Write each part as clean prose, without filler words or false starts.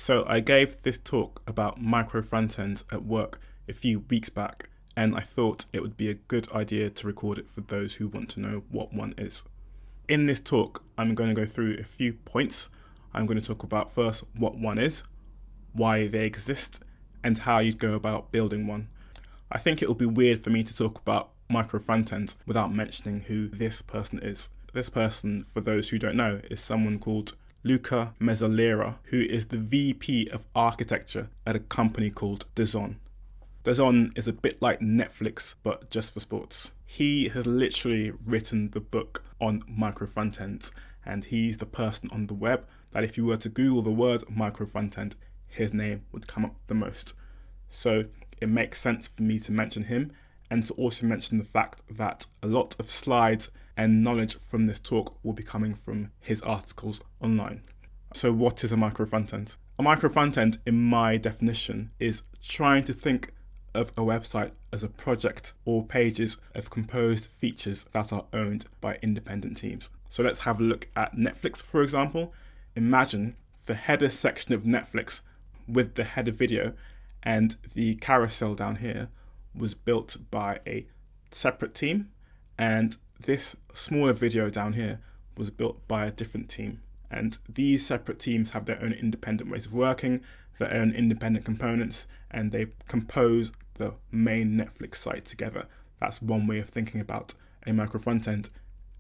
So I gave this talk about micro-frontends at work a few weeks back, and I thought it would be a good idea to record it for those who want to know what one is. In this talk, I'm going to go through a few points. I'm going to talk about first what one is, why they exist, and how you'd go about building one. I think it will be weird for me to talk about micro-frontends without mentioning who this person is. This person, for those who don't know, is someone called Luca Mezzalera, who is the VP of architecture at a company called DAZN. DAZN is a bit like Netflix, but just for sports. He has literally written the book on micro-frontends, and he's the person on the web that if you were to Google the word micro-frontend, his name would come up the most. So it makes sense for me to mention him, and to also mention the fact that a lot of slides and knowledge from this talk will be coming from his articles online. So what is a micro-frontend? A micro-frontend, in my definition, is trying to think of a website as a project or pages of composed features that are owned by independent teams. So let's have a look at Netflix, for example. Imagine the header section of Netflix with the header video, and the carousel down here was built by a separate team, and this smaller video down here was built by a different team. And these separate teams have their own independent ways of working, their own independent components, and they compose the main Netflix site together. That's one way of thinking about a micro-frontend.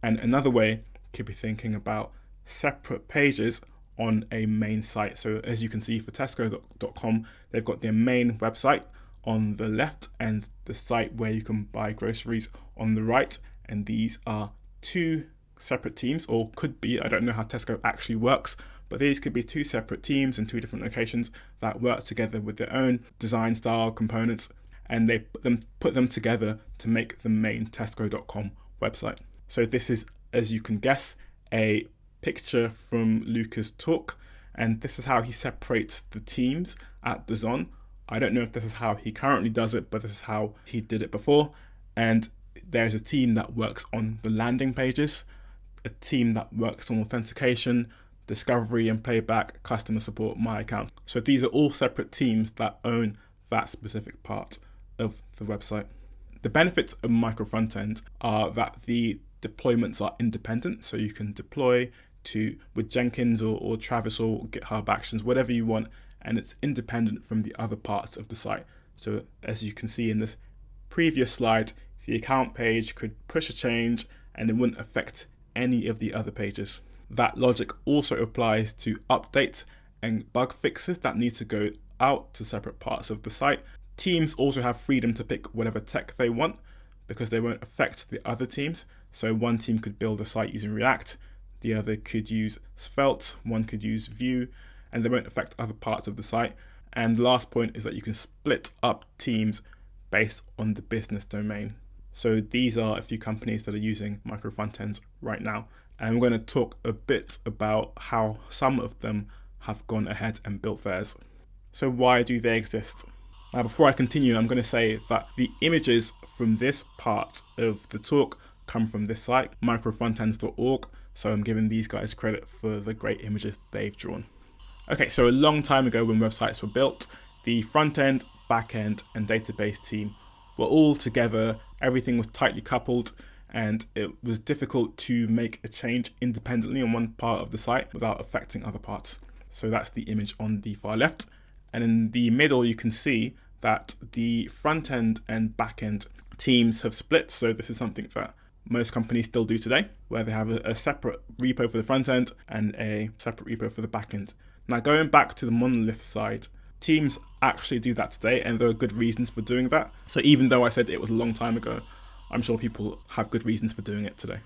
And another way could be thinking about separate pages on a main site. So as you can see for Tesco.com, they've got their main website on the left and the site where you can buy groceries on the right. And these are two separate teams, or could be, I don't know how Tesco actually works, but these could be two separate teams in two different locations that work together with their own design style components, and they put them together to make the main Tesco.com website. So this is, as you can guess, a picture from Luca's talk, and this is how he separates the teams at DAZN. I don't know if this is how he currently does it, but this is how he did it before. And there's a team that works on the landing pages, a team that works on authentication, discovery and playback, customer support, my account. So these are all separate teams that own that specific part of the website. The benefits of micro-frontend are that the deployments are independent, so you can deploy with Jenkins or Travis or GitHub Actions, whatever you want, and it's independent from the other parts of the site. So as you can see in this previous slide, the account page could push a change and it wouldn't affect any of the other pages. That logic also applies to updates and bug fixes that need to go out to separate parts of the site. Teams also have freedom to pick whatever tech they want because they won't affect the other teams. So one team could build a site using React, the other could use Svelte, one could use Vue, and they won't affect other parts of the site. And the last point is that you can split up teams based on the business domain. So these are a few companies that are using micro-frontends right now. And we're going to talk a bit about how some of them have gone ahead and built theirs. So why do they exist? Now, before I continue, I'm going to say that the images from this part of the talk come from this site, microfrontends.org. So I'm giving these guys credit for the great images they've drawn. Okay, so a long time ago when websites were built, the front end, back end, and database team were all together. Everything was tightly coupled, and it was difficult to make a change independently on one part of the site without affecting other parts. So that's the image on the far left. And in the middle, you can see that the front end and back end teams have split. So this is something that most companies still do today, where they have a separate repo for the front end and a separate repo for the back end. Now, going back to the monolith side, teams actually do that today, and there are good reasons for doing that. So even though I said it was a long time ago, I'm sure people have good reasons for doing it today.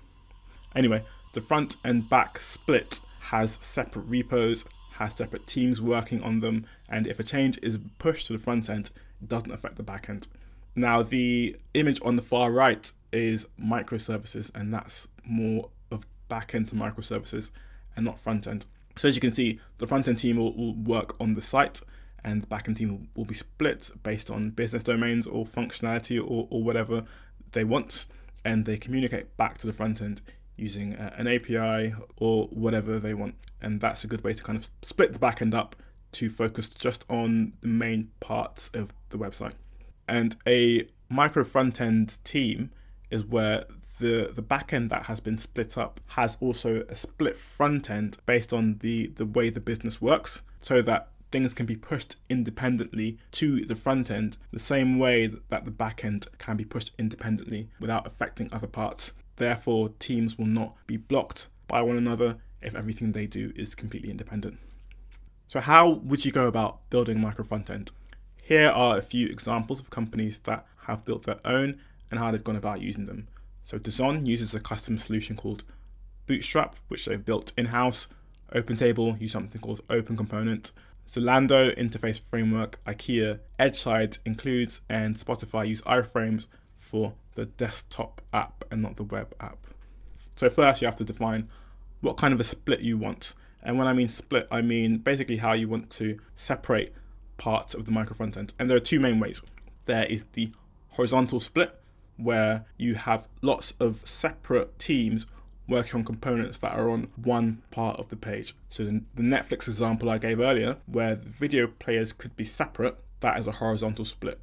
Anyway, the front and back split has separate repos, has separate teams working on them, and if a change is pushed to the front end, it doesn't affect the back end. Now, the image on the far right is microservices, and that's more of back end to microservices and not front end. So as you can see, the front end team will work on the site, and the back end team will be split based on business domains or functionality or whatever they want, and they communicate back to the front end using an API or whatever they want. And that's a good way to kind of split the back end up to focus just on the main parts of the website. And a micro front-end team is where the backend that has been split up has also a split front end based on the way the business works, so that things can be pushed independently to the front end the same way that the back end can be pushed independently without affecting other parts. Therefore, teams will not be blocked by one another if everything they do is completely independent. So how would you go about building a micro front end? Here are a few examples of companies that have built their own and how they've gone about using them. So Dazon uses a custom solution called Bootstrap, which they've built in-house. OpenTable use something called Open Component. Zalando interface framework, IKEA, EdgeSide includes, and Spotify use iframes for the desktop app and not the web app. So first you have to define what kind of a split you want. And when I mean split, I mean basically how you want to separate parts of the micro front end. And there are two main ways. There is the horizontal split, where you have lots of separate teams working on components that are on one part of the page. So the Netflix example I gave earlier, where the video players could be separate, that is a horizontal split.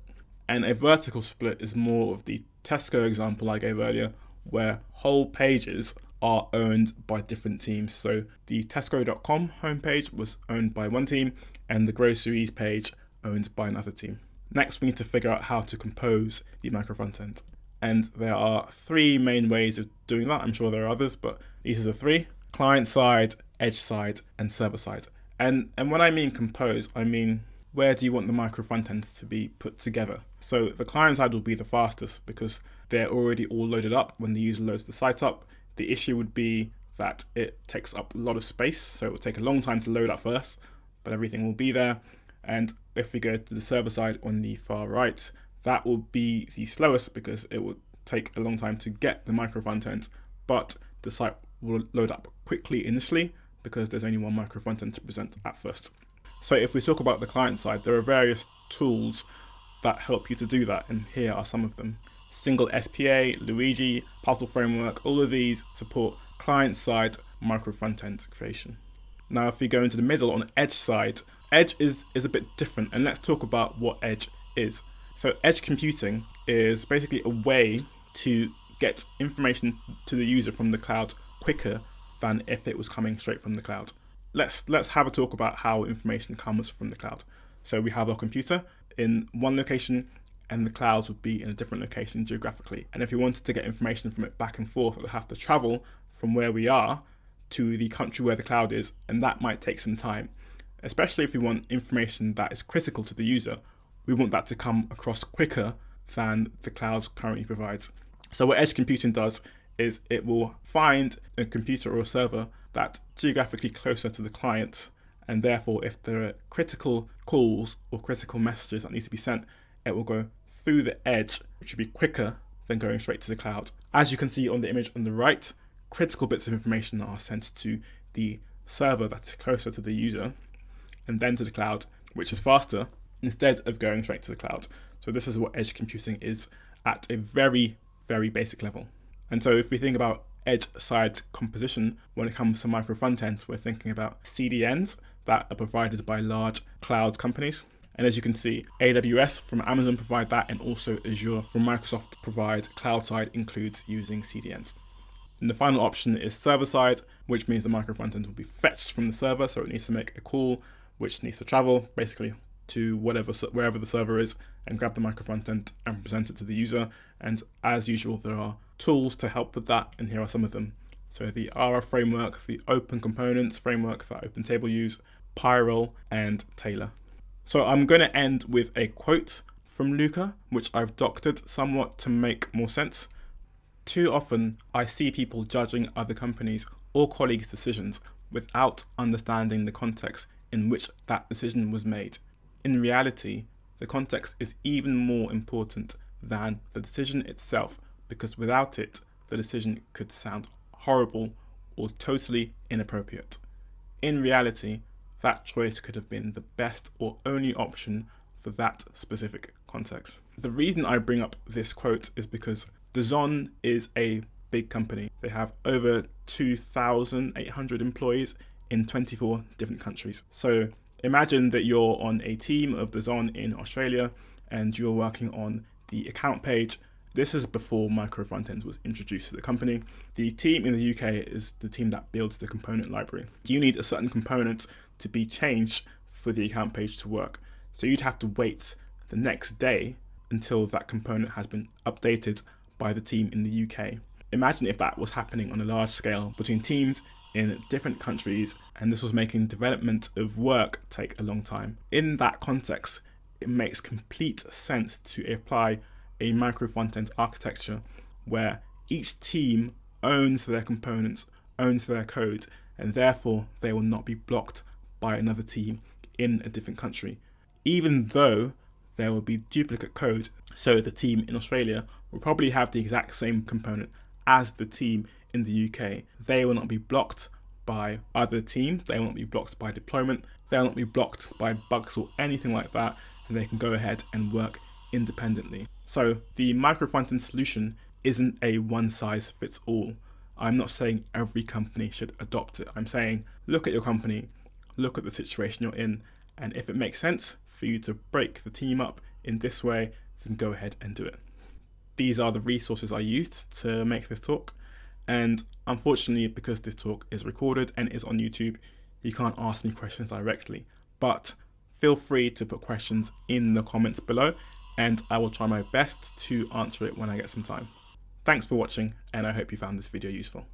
And a vertical split is more of the Tesco example I gave earlier, where whole pages are owned by different teams. So the Tesco.com homepage was owned by one team and the groceries page owned by another team. Next, we need to figure out how to compose the micro front end. And there are three main ways of doing that. I'm sure there are others, but these are the three: client side, edge side, and server side. And when I mean compose, I mean where do you want the micro front ends to be put together? So the client side will be the fastest because they're already all loaded up when the user loads the site up. The issue would be that it takes up a lot of space, so it will take a long time to load up first, but everything will be there. And if we go to the server side on the far right, that will be the slowest because it will take a long time to get the micro front end, but the site will load up quickly initially because there's only one micro front end to present at first. So if we talk about the client side, there are various tools that help you to do that, and here are some of them. Single SPA, Luigi, Parcel Framework, all of these support client-side micro front-end creation. Now, if we go into the middle on edge side, edge is a bit different, and let's talk about what edge is. So edge computing is basically a way to get information to the user from the cloud quicker than if it was coming straight from the cloud. Let's have a talk about how information comes from the cloud. So we have our computer in one location, and the clouds would be in a different location geographically. And if we wanted to get information from it back and forth, it would have to travel from where we are to the country where the cloud is, and that might take some time. Especially if we want information that is critical to the user, we want that to come across quicker than the cloud currently provides. So what edge computing does is it will find a computer or a server that's geographically closer to the client, and therefore if there are critical calls or critical messages that need to be sent, it will go through the edge, which will be quicker than going straight to the cloud. As you can see on the image on the right, critical bits of information are sent to the server that's closer to the user, and then to the cloud, which is faster, instead of going straight to the cloud. So this is what edge computing is at a very, very basic level. And so if we think about edge side composition, when it comes to micro frontends, we're thinking about CDNs that are provided by large cloud companies. And as you can see, AWS from Amazon provide that, and also Azure from Microsoft provide cloud side includes using CDNs. And the final option is server side, which means the micro frontend will be fetched from the server, so it needs to make a call, which needs to travel basically to wherever the server is, and grab the micro frontend and present it to the user. And as usual, there are tools to help with that, and here are some of them. So the Ara framework, the Open Components framework that OpenTable use, Pyrol, and Taylor. So I'm going to end with a quote from Luca, which I've doctored somewhat to make more sense. Too often, I see people judging other companies' or colleagues' decisions without understanding the context in which that decision was made. In reality, the context is even more important than the decision itself, because without it, the decision could sound horrible or totally inappropriate. In reality, that choice could have been the best or only option for that specific context. The reason I bring up this quote is because Dazon is a big company. They have over 2,800 employees in 24 different countries. So Imagine that you're on a team of the Zon in Australia and you're working on the account page. This is before Micro-frontends was introduced to the company. The team in the UK is the team that builds the component library. You need a certain component to be changed for the account page to work. So you'd have to wait the next day until that component has been updated by the team in the UK. Imagine if that was happening on a large scale between teams in different countries, and this was making development of work take a long time. In that context, it makes complete sense to apply a micro-frontend architecture where each team owns their components, owns their code, and therefore they will not be blocked by another team in a different country. Even though there will be duplicate code, so the team in Australia will probably have the exact same component as the team in the UK. They will not be blocked by other teams, they won't be blocked by deployment, they will not be blocked by bugs or anything like that, and they can go ahead and work independently. So the micro-frontend solution isn't a one-size-fits-all. I'm not saying every company should adopt it. I'm saying look at your company, look at the situation you're in, and if it makes sense for you to break the team up in this way, then go ahead and do it. These are the resources I used to make this talk, and unfortunately, because this talk is recorded and is on YouTube, you can't ask me questions directly, but feel free to put questions in the comments below and I will try my best to answer it when I get some time. Thanks for watching, and I hope you found this video useful.